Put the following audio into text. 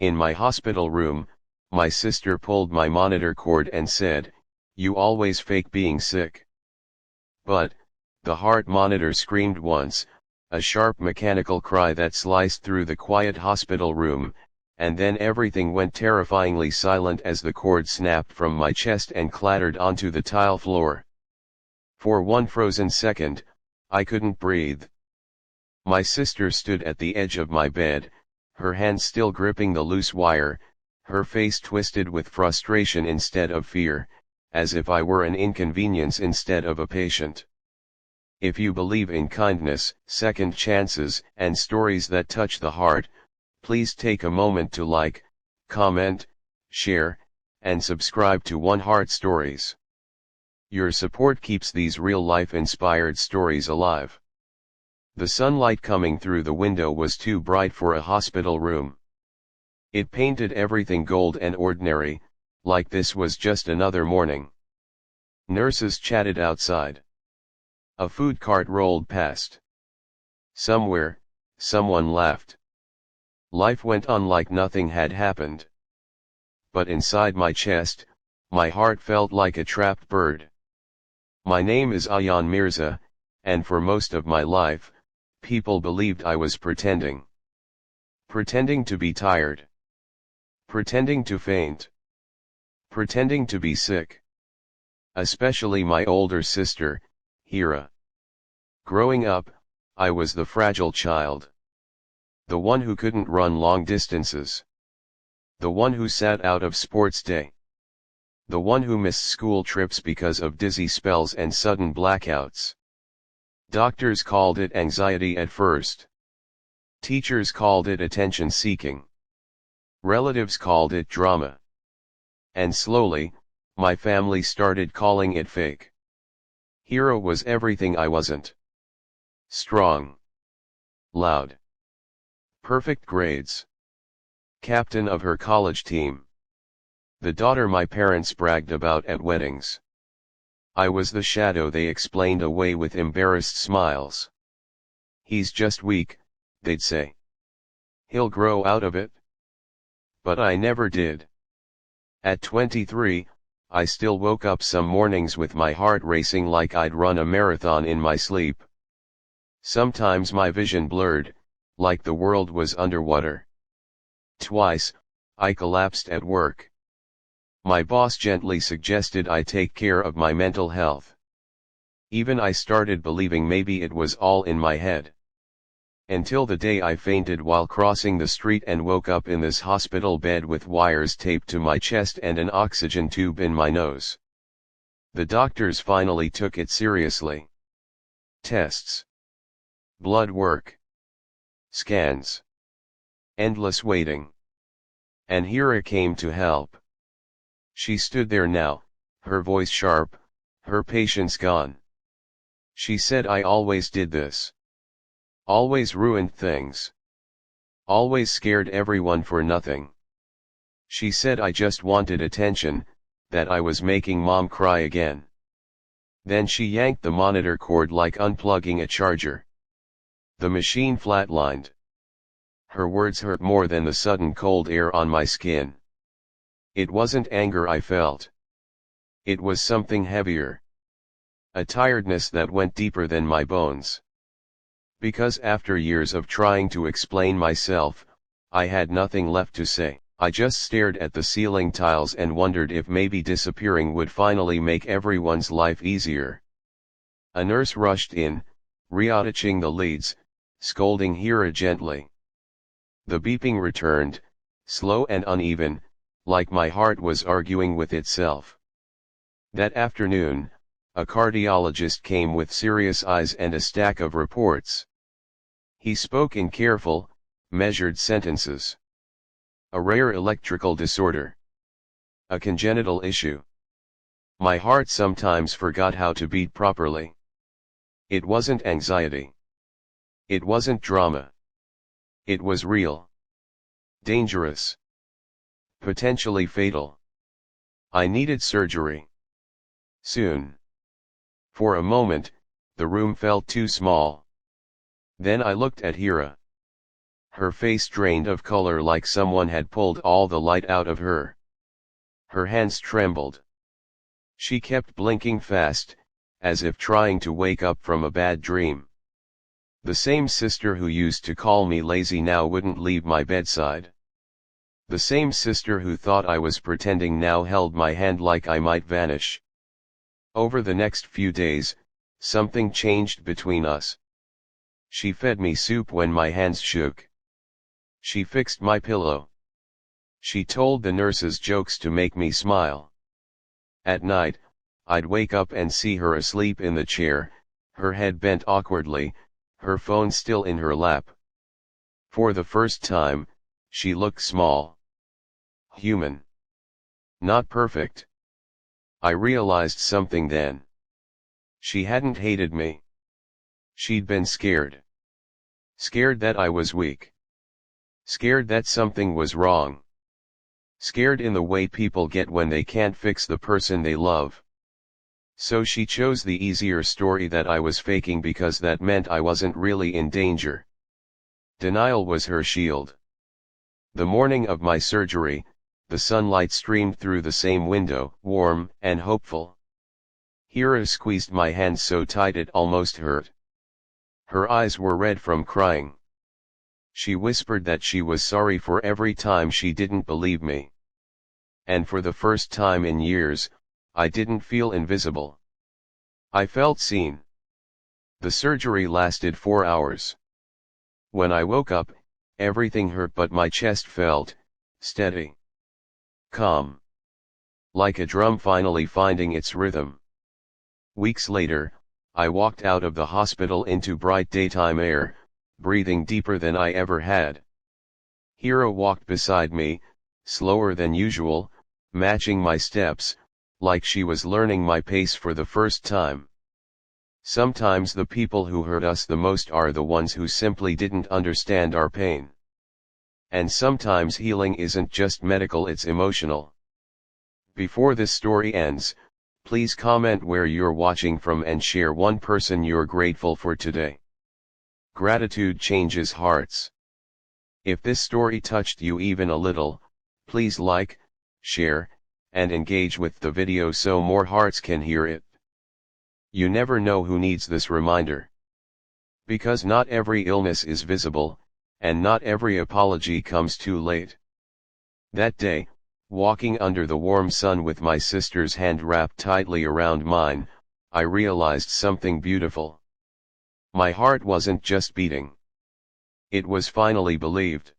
In my hospital room, my sister pulled my monitor cord and said, "You always fake being sick." But, the heart monitor screamed once, a sharp mechanical cry that sliced through the quiet hospital room, and then everything went terrifyingly silent as the cord snapped from my chest and clattered onto the tile floor. For one frozen second, I couldn't breathe. My sister stood at the edge of my bed, her hand still gripping the loose wire, her face twisted with frustration instead of fear, as if I were an inconvenience instead of a patient. If you believe in kindness, second chances, and stories that touch the heart, please take a moment to like, comment, share, and subscribe to One Heart Stories. Your support keeps these real-life inspired stories alive. The sunlight coming through the window was too bright for a hospital room. It painted everything gold and ordinary, like this was just another morning. Nurses chatted outside. A food cart rolled past. Somewhere, someone laughed. Life went on like nothing had happened. But inside my chest, my heart felt like a trapped bird. My name is Ayan Mirza, and for most of my life, people believed I was pretending. Pretending to be tired. Pretending to faint. Pretending to be sick. Especially my older sister, Hira. Growing up, I was the fragile child. The one who couldn't run long distances. The one who sat out of sports day. The one who missed school trips because of dizzy spells and sudden blackouts. Doctors called it anxiety at first. Teachers called it attention-seeking. Relatives called it drama. And slowly, my family started calling it fake. Hero was everything I wasn't. Strong. Loud. Perfect grades. Captain of her college team. The daughter my parents bragged about at weddings. I was the shadow they explained away with embarrassed smiles. He's just weak, they'd say. He'll grow out of it. But I never did. At 23, I still woke up some mornings with my heart racing like I'd run a marathon in my sleep. Sometimes my vision blurred, like the world was underwater. Twice, I collapsed at work. My boss gently suggested I take care of my mental health. Even I started believing maybe it was all in my head. Until the day I fainted while crossing the street and woke up in this hospital bed with wires taped to my chest and an oxygen tube in my nose. The doctors finally took it seriously. Tests. Blood work. Scans. Endless waiting. And Hira came to help. She stood there now, her voice sharp, her patience gone. She said I always did this. Always ruined things. Always scared everyone for nothing. She said I just wanted attention, that I was making mom cry again. Then she yanked the monitor cord like unplugging a charger. The machine flatlined. Her words hurt more than the sudden cold air on my skin. It wasn't anger I felt. It was something heavier. A tiredness that went deeper than my bones. Because after years of trying to explain myself, I had nothing left to say. I just stared at the ceiling tiles and wondered if maybe disappearing would finally make everyone's life easier. A nurse rushed in, reattaching the leads, scolding Hira gently. The beeping returned, slow and uneven, like my heart was arguing with itself. That afternoon, a cardiologist came with serious eyes and a stack of reports. He spoke in careful, measured sentences. A rare electrical disorder. A congenital issue. My heart sometimes forgot how to beat properly. It wasn't anxiety. It wasn't drama. It was real. Dangerous. Potentially fatal. I needed surgery. Soon. For a moment, the room felt too small. Then I looked at Hira. Her face drained of color like someone had pulled all the light out of her. Her hands trembled. She kept blinking fast, as if trying to wake up from a bad dream. The same sister who used to call me lazy now wouldn't leave my bedside. The same sister who thought I was pretending now held my hand like I might vanish. Over the next few days, something changed between us. She fed me soup when my hands shook. She fixed my pillow. She told the nurses jokes to make me smile. At night, I'd wake up and see her asleep in the chair, her head bent awkwardly, her phone still in her lap. For the first time, she looked small. Human. Not perfect. I realized something then. She hadn't hated me. She'd been scared. Scared that I was weak. Scared that something was wrong. Scared in the way people get when they can't fix the person they love. So she chose the easier story that I was faking because that meant I wasn't really in danger. Denial was her shield. The morning of my surgery, the sunlight streamed through the same window, warm and hopeful. Hira squeezed my hand so tight it almost hurt. Her eyes were red from crying. She whispered that she was sorry for every time she didn't believe me. And for the first time in years, I didn't feel invisible. I felt seen. The surgery lasted 4 hours. When I woke up, everything hurt but my chest felt steady. Calm. Like a drum finally finding its rhythm. Weeks later, I walked out of the hospital into bright daytime air, breathing deeper than I ever had. Hira walked beside me, slower than usual, matching my steps, like she was learning my pace for the first time. Sometimes the people who hurt us the most are the ones who simply didn't understand our pain. And sometimes healing isn't just medical, it's emotional. Before this story ends, please comment where you're watching from and share one person you're grateful for today. Gratitude changes hearts. If this story touched you even a little, please like, share, and engage with the video so more hearts can hear it. You never know who needs this reminder. Because not every illness is visible, and not every apology comes too late. That day, walking under the warm sun with my sister's hand wrapped tightly around mine, I realized something beautiful. My heart wasn't just beating. It was finally believed.